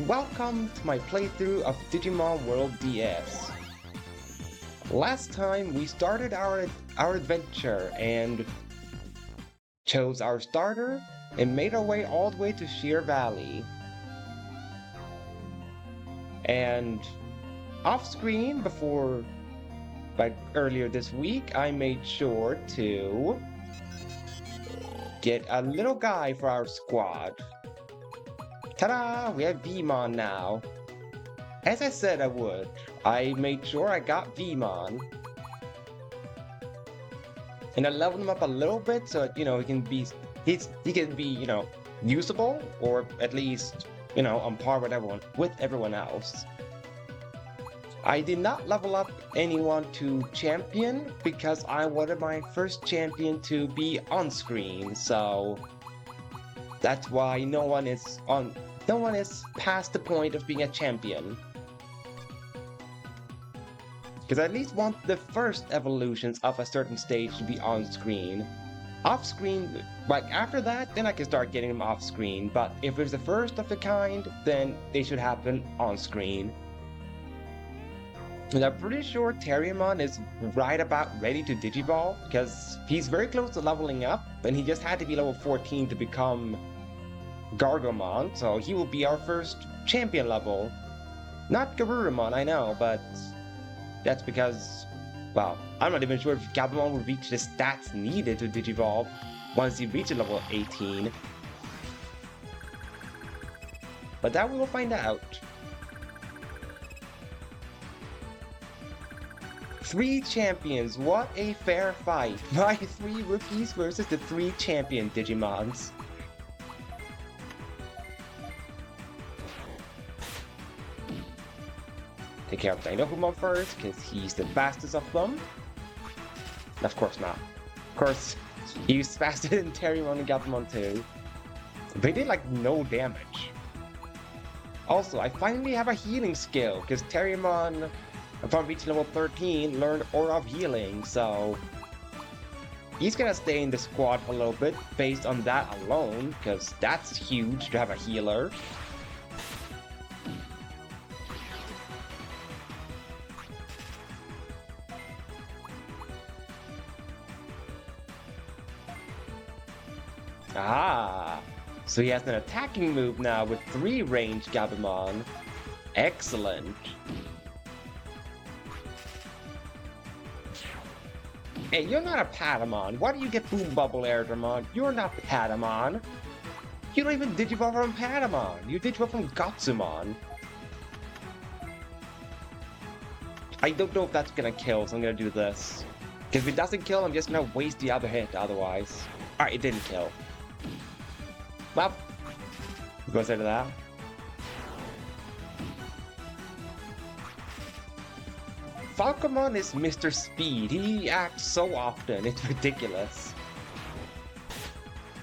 welcome to my playthrough of Digimon World DS. Last time we started our adventure and chose our starter and made our way all the way to Sheer Valley. And off screen earlier this week, I made sure to get a little guy for our squad. Ta-da! We have Digimon now. As I said I would, I made sure I got Digimon. And I leveled him up a little bit so he can be usable, or at least, on par with everyone else. I did not level up anyone to champion because I wanted my first champion to be on screen, so that's why no one is past the point of being a champion. Because I at least want the first evolutions of a certain stage to be on screen. Off screen, after that, then I can start getting them off screen, but if it's the first of the kind, then they should happen on screen. And I'm pretty sure Terriermon is right about ready to Digivolve, because he's very close to leveling up, and he just had to be level 14 to become Gargomon, so he will be our first champion level. Not Garurumon, I know, but that's because, well, I'm not even sure if Gabumon will reach the stats needed to Digivolve once he reaches level 18. But that we will find out. 3 champions, what a fair fight. My 3 rookies versus the 3 champion Digimons. Take care of Dinofumon first, because he's the fastest of them. Of course not. Of course, he's faster than Terriermon and Gabumon too. They did no damage. Also, I finally have a healing skill, because Terriermon, upon reaching level 13, learned Aura of Healing, so he's gonna stay in the squad for a little bit based on that alone, because that's huge to have a healer. Ah, so he has an attacking move now with 3 ranged Gabumon. Excellent. Hey, you're not a Pandamon. Why do you get Boom Bubble Airdramon? You're not Pandamon. You don't even Digivolve from Pandamon. You Digivolve from Gotsumon. I don't know if that's gonna kill, so I'm gonna do this. Because if it doesn't kill, I'm just gonna waste the other hit otherwise. Alright, it didn't kill. Well, goes into that. Falcomon is Mr. Speed. He acts so often, it's ridiculous.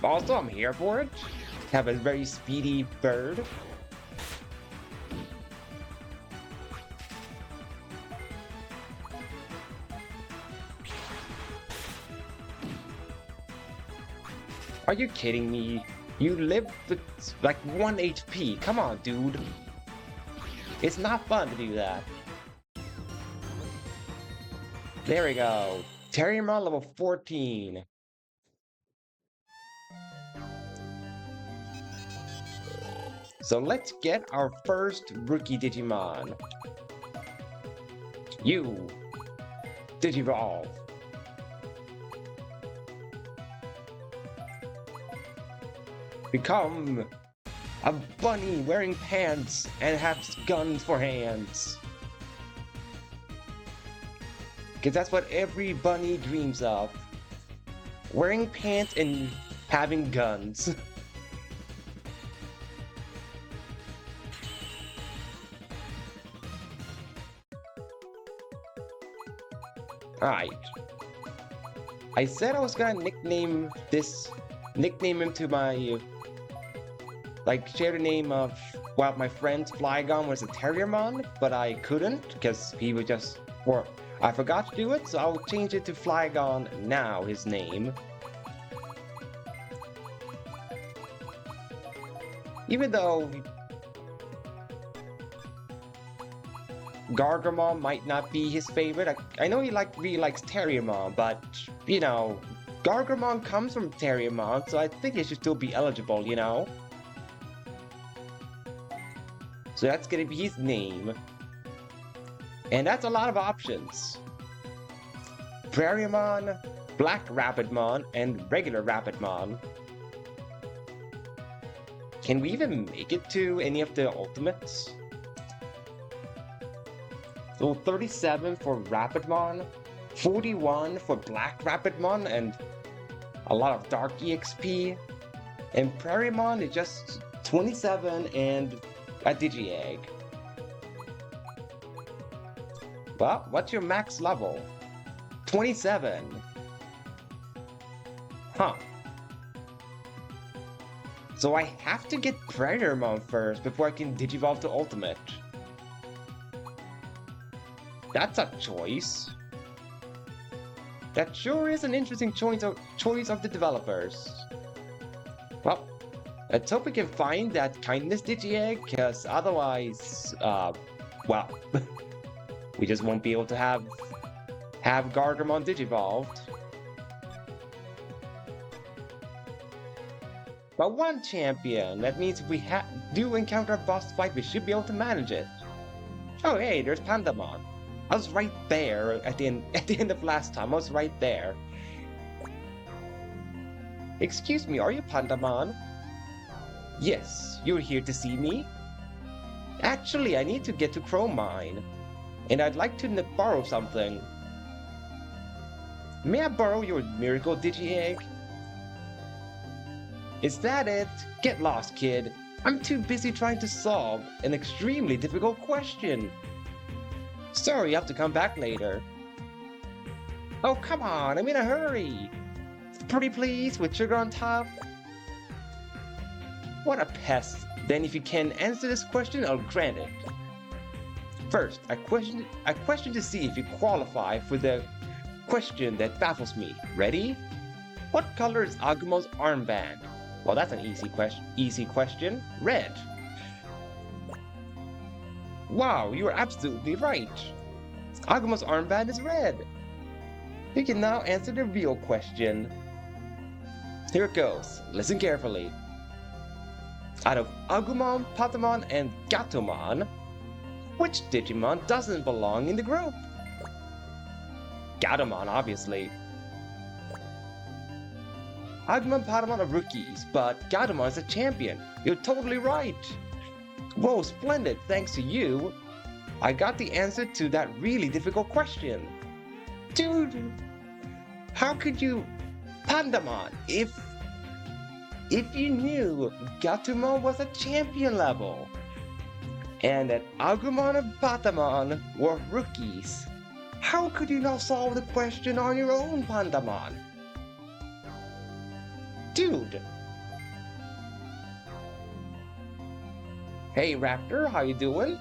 Also, I'm here for it. Have a very speedy bird. Are you kidding me? You live with 1 HP. Come on, dude. It's not fun to do that. There we go. Terriermon level 14. So let's get our first rookie Digimon. You. Digivolve. Become a bunny wearing pants and has guns for hands. Because that's what every bunny dreams of. Wearing pants and having guns. Alright. I said I was gonna nickname him to my share the name of my friend's Flygon was a Terriermon, but I couldn't because he was just I forgot to do it, so I'll change it to Flygon now, his name. Even though Gargamon might not be his favorite. I know he really likes Terriermon, but, you know, Gargamon comes from Terriermon, so I think it should still be eligible, you know? So that's gonna be his name. And that's a lot of options. Prairiemon, Black Rapidmon, and regular Rapidmon. Can we even make it to any of the ultimates? So 37 for Rapidmon, 41 for Black Rapidmon, and a lot of Dark EXP. And Prairiemon is just 27 and a Digi-egg. Well, what's your max level? 27. Huh. So I have to get Prairiemon first before I can Digivolve to Ultimate. That's a choice. That sure is an interesting choice of the developers. Well, let's hope we can find that Kindness Digi-egg, because otherwise, well, we just won't be able to have Gargamon Digivolved. But one champion, that means if we do encounter a boss fight, we should be able to manage it. Oh hey, there's Pandamon. I was right there at the end of last time. I was right there. Excuse me, are you Pandamon? Yes, you're here to see me? Actually, I need to get to Chrome Mine, and I'd like to borrow something. May I borrow your Miracle Digi-egg? Is that it? Get lost, kid. I'm too busy trying to solve an extremely difficult question. Sorry, you have to come back later. Oh, come on, I'm in a hurry. Pretty please, with sugar on top. What a pest. Then if you can answer this question, I'll grant it. First, I question to see if you qualify for the question that baffles me. Ready? What color is Agumon's armband? Well, that's an easy question. Red. Wow, you are absolutely right. Agumon's armband is red. You can now answer the real question. Here it goes. Listen carefully. Out of Agumon, Patamon, and Gatomon, which Digimon doesn't belong in the group? Gatomon, obviously. Agumon and Patamon are rookies, but Gatomon is a champion. You're totally right. Whoa, splendid, thanks to you. I got the answer to that really difficult question. Dude, how could you... Pandamon, if you knew Gatomon was a champion level, and that Agumon and Patamon were rookies, how could you not solve the question on your own, Pandamon? Dude! Hey Raptor, how you doing?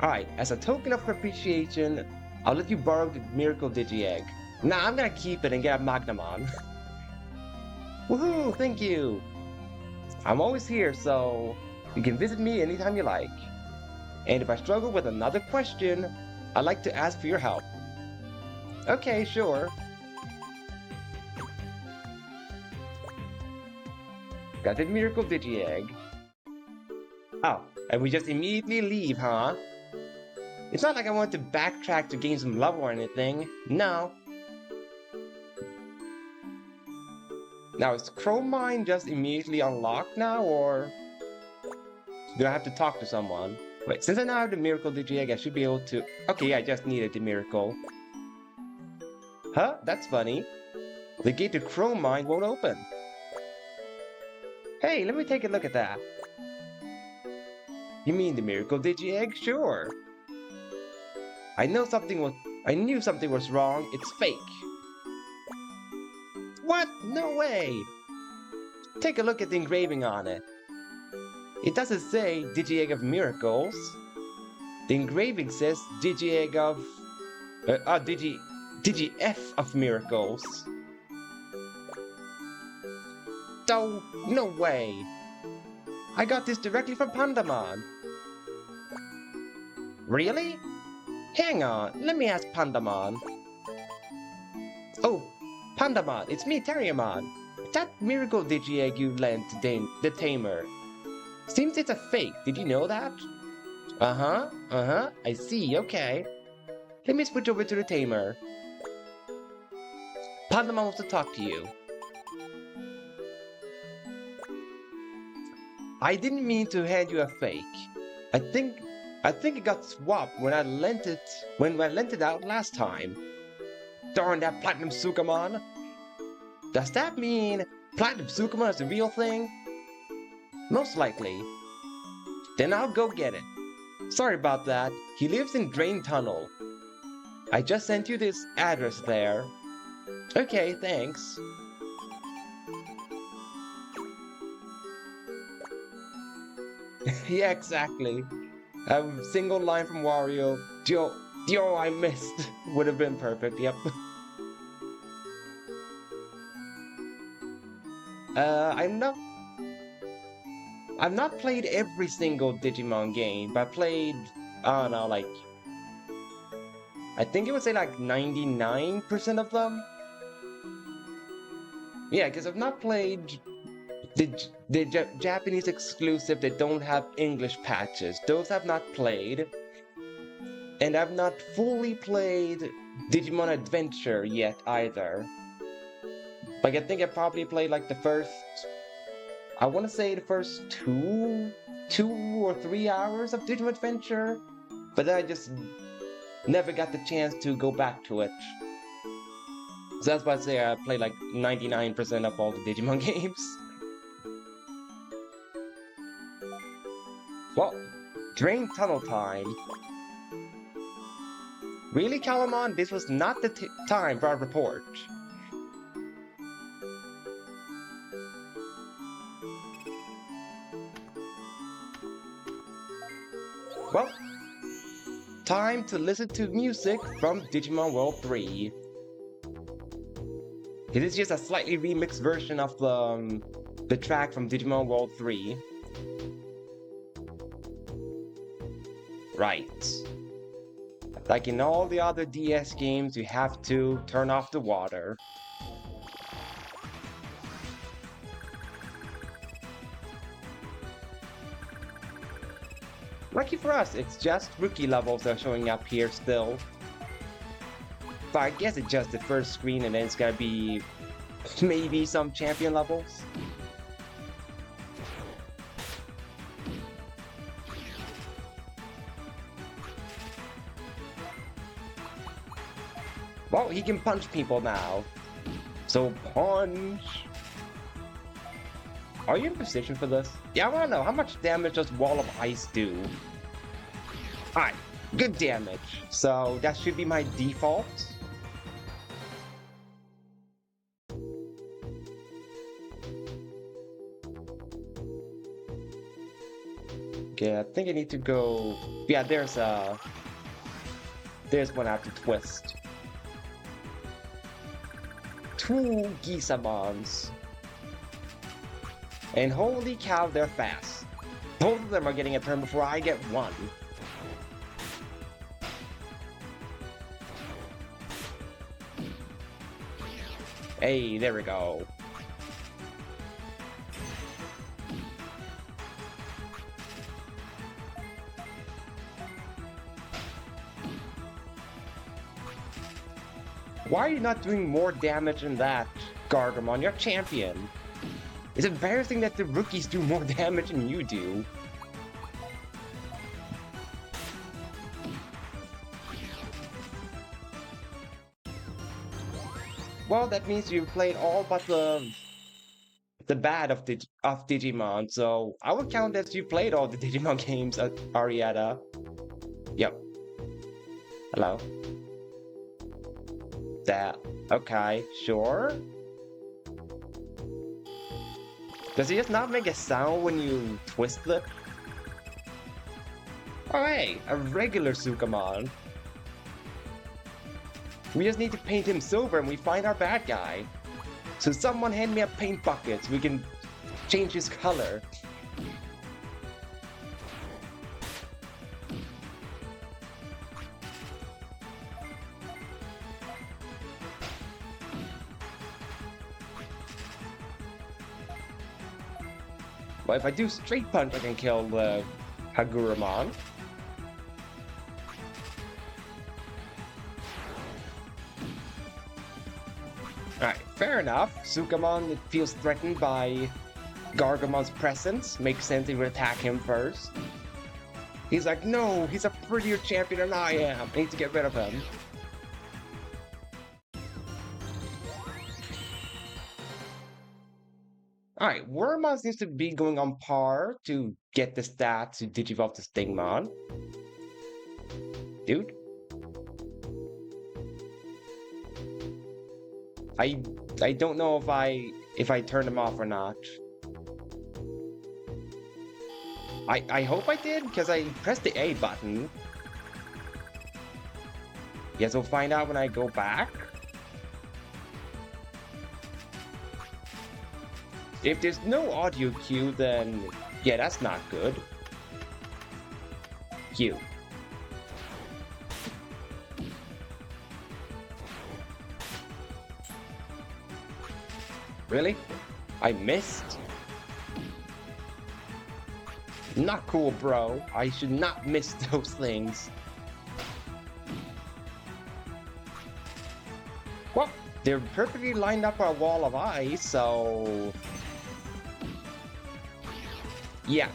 Alright, as a token of appreciation, I'll let you borrow the Miracle Digi-egg. Nah, I'm gonna keep it and get a Magnamon. Woohoo, thank you! I'm always here, so you can visit me anytime you like. And if I struggle with another question, I'd like to ask for your help. Okay, sure. Got the Miracle Digi-egg. Oh, and we just immediately leave, huh? It's not like I want to backtrack to gain some love or anything. No. Now, is Chrome Mine just immediately unlocked now, or do I have to talk to someone? Wait, since I now have the Miracle Digi-egg, I should be able to... Okay, I just needed the Miracle. Huh? That's funny. The gate to Chrome Mine won't open. Hey, let me take a look at that. You mean the Miracle Digi-egg? Sure. I knew something was wrong. It's fake. What? No way! Take a look at the engraving on it. It doesn't say Digi-egg of Miracles. The engraving says Digi-egg of... Digi-F of Miracles. Oh, no way! I got this directly from Pandamon. Really? Hang on, let me ask Pandamon. Oh, Pandamon, it's me, Terriermon. That Miracle Digi-egg you lent to the Tamer. Seems it's a fake, did you know that? I see, okay. Let me switch over to the Tamer. Pandamon wants to talk to you. I didn't mean to hand you a fake. I think it got swapped when I lent it out last time. Darn that Platinum Sukamon! Does that mean Platinum Sukamon is the real thing? Most likely. Then I'll go get it. Sorry about that. He lives in Drain Tunnel. I just sent you this address there. Okay, thanks. Yeah, exactly. A single line from Wario. Yo, I missed. Would have been perfect, yep. I've not played every single Digimon game, but I played, I don't know, like, I think it would say like 99% of them. Yeah, because I've not played the Japanese exclusive that don't have English patches. Those have not played. And I've not fully played Digimon Adventure yet either. Like, I think I probably played like the first, I want to say the first two or 3 hours of Digimon Adventure, but then I just never got the chance to go back to it. So that's why I say I played like 99% of all the Digimon games. Well, Drain Tunnel time. Really, Calamon? This was not the time for our report. Well, time to listen to music from Digimon World 3. It is just a slightly remixed version of the track from Digimon World 3. Right. Like in all the other DS games, you have to turn off the water. Lucky for us, it's just rookie levels that are showing up here still. But I guess it's just the first screen and then it's gonna be maybe some champion levels. Well, he can punch people now. So punch! Are you in position for this? Yeah, I wanna know, how much damage does Wall of Ice do? Alright, good damage. So that should be my default. Okay, I think I need to go... Yeah, there's one I have to twist. 2 Gisamons. And holy cow, they're fast. Both of them are getting a turn before I get one. Hey, there we go. Why are you not doing more damage than that, Gargamon? You're champion. It's embarrassing that the rookies do more damage than you do. Well, that means you've played all but the bad of Digimon, so I would count as you played all the Digimon games, Arietta. Yep. Hello. That. Okay, sure. Does he just not make a sound when you twist it? Oh hey, a regular Sukamon. We just need to paint him silver and we find our bad guy. So someone hand me a paint bucket so we can change his color. Well, if I do straight punch, I can kill the Haguramon. Alright, fair enough. Sukamon feels threatened by Gargamon's presence. Makes sense he would attack him first. He's like, no, he's a prettier champion than I am. I need to get rid of him. Alright, Wormmon seems to be going on par to get the stats to Digivolve to Stingmon. Dude. I don't know if I turned him off or not. I hope I did, because I pressed the A button. Guess we'll find out when I go back. If there's no audio cue, then yeah, that's not good. Cue. Really? I missed? Not cool, bro. I should not miss those things. Well, they're perfectly lined up on a wall of ice, so... yeah.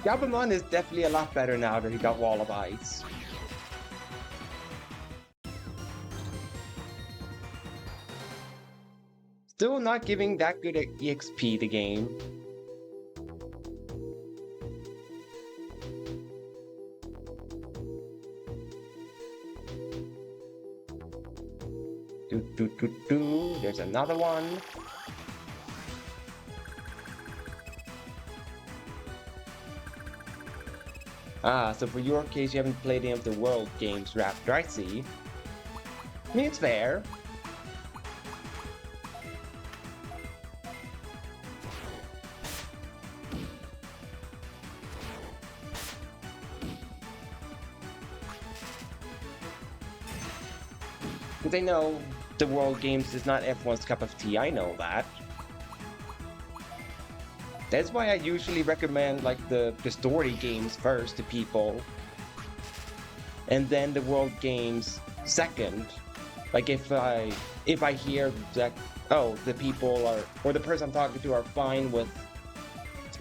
Gabumon is definitely a lot better now that he got wall of ice. Still not giving that good at EXP the game. There's another one. Ah, so for your case, you haven't played any of the World Games, Raptor, I see. I mean, it's fair. Because I know the World Games is not everyone's cup of tea, I know that. That's why I usually recommend like the story games first to people. And then the World Games second. Like if I hear that, oh, the people are, or the person I'm talking to are fine with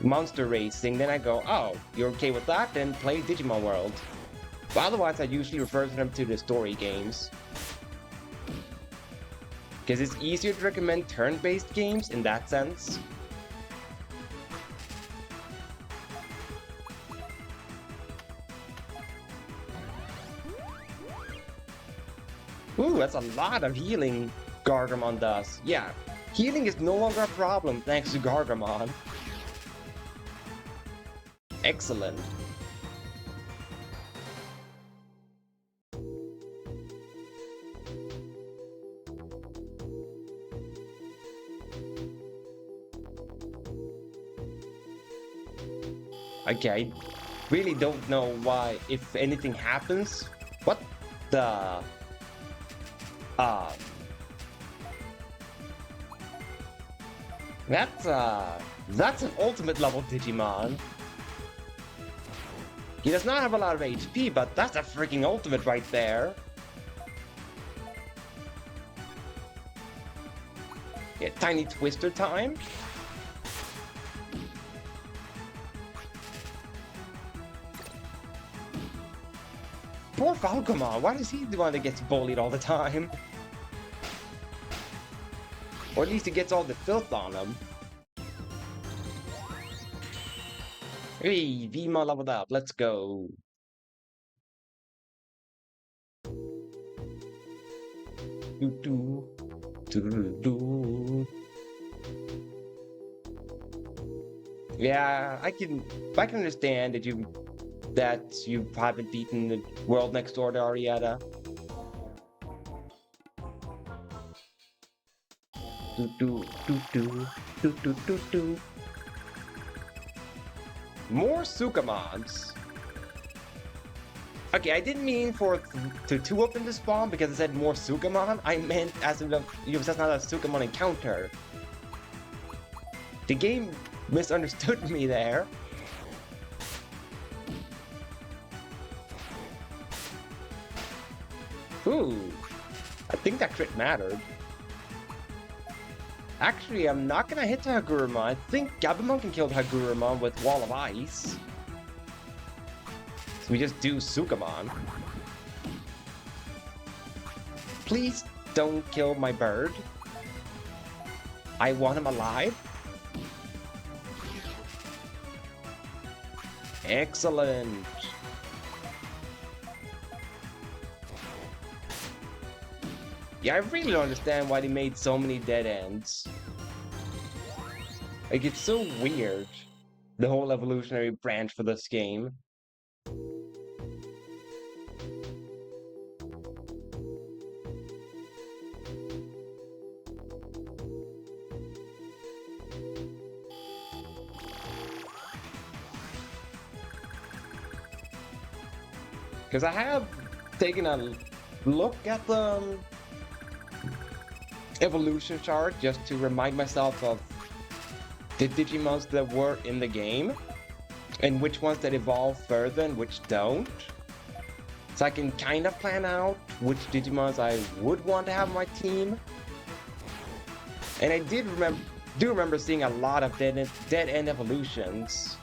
monster racing, then I go, oh, you're okay with that? Then play Digimon World. But otherwise I usually refer them to the story games. Because it's easier to recommend turn-based games in that sense. Ooh, that's a lot of healing Gargamon does. Yeah, healing is no longer a problem thanks to Gargamon. Excellent. Okay, I really don't know why, if anything happens. What the... That's an ultimate level Digimon. He does not have a lot of HP, but that's a freaking ultimate right there. Yeah, tiny twister time. Poor Falcomon, why does he the one that gets bullied all the time? Or at least he gets all the filth on him. Hey, Vmon leveled up, let's go. Yeah, I can understand that you haven't beaten the world next door to Arietta. More Sukamons. Okay, I didn't mean for to open the spawn because it said more Sukamon. I meant as in that's not a Sukamon encounter. The game misunderstood me there. Ooh, I think that crit mattered. Actually, I'm not gonna hit the Hagurumon. I think Gabumon can kill the Hagurumon with Wall of Ice. So we just do Sukamon. Please don't kill my bird. I want him alive. Excellent. Yeah, I really don't understand why they made so many dead ends. Like, it's so weird, the whole evolutionary branch for this game. Because I have taken a look at the evolution chart just to remind myself of the Digimons that were in the game and which ones that evolve further and which don't. So I can kind of plan out which Digimons I would want to have on my team. And I do remember seeing a lot of dead end evolutions.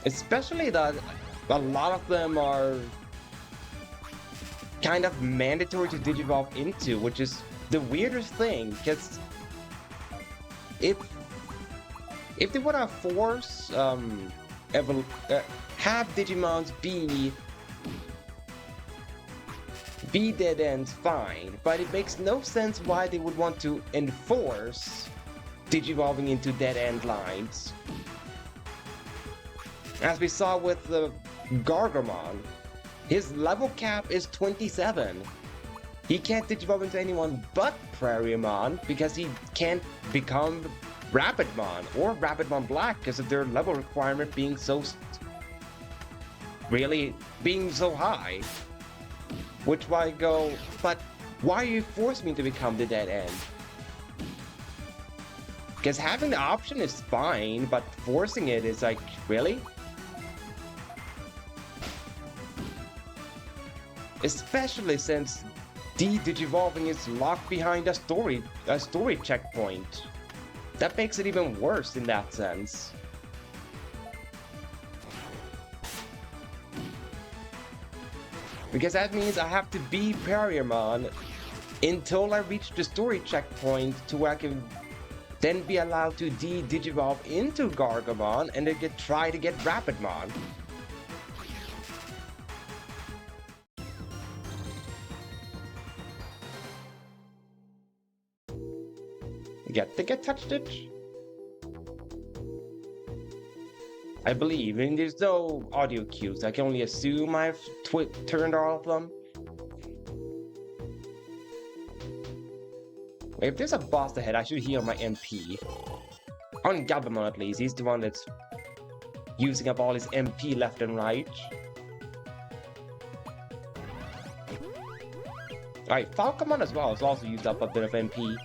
Especially that a lot of them are kind of mandatory to digivolve into, which is the weirdest thing, because if they want to force have Digimons be dead ends, fine, but it makes no sense why they would want to enforce digivolving into dead end lines. As we saw with the Gargomon, his level cap is 27. He can't digivolve into anyone but Prairiemon because he can't become Rapidmon or Rapidmon Black because of their level requirement being so high. Which why I go, but why are you forcing me to become the dead end? Because having the option is fine, but forcing it is like, really? Especially since de-digivolving is locked behind a story checkpoint. That makes it even worse in that sense. Because that means I have to be Prairiemon until I reach the story checkpoint to where I can then be allowed to de-digivolve into Gargomon and then try to get Rapidmon. Think I touched it? I believe, and there's no audio cues. I can only assume I've turned all of them. If there's a boss ahead, I should heal my MP. On Gabumon at least, he's the one that's using up all his MP left and right. Alright, Falcomon as well has also used up a bit of MP.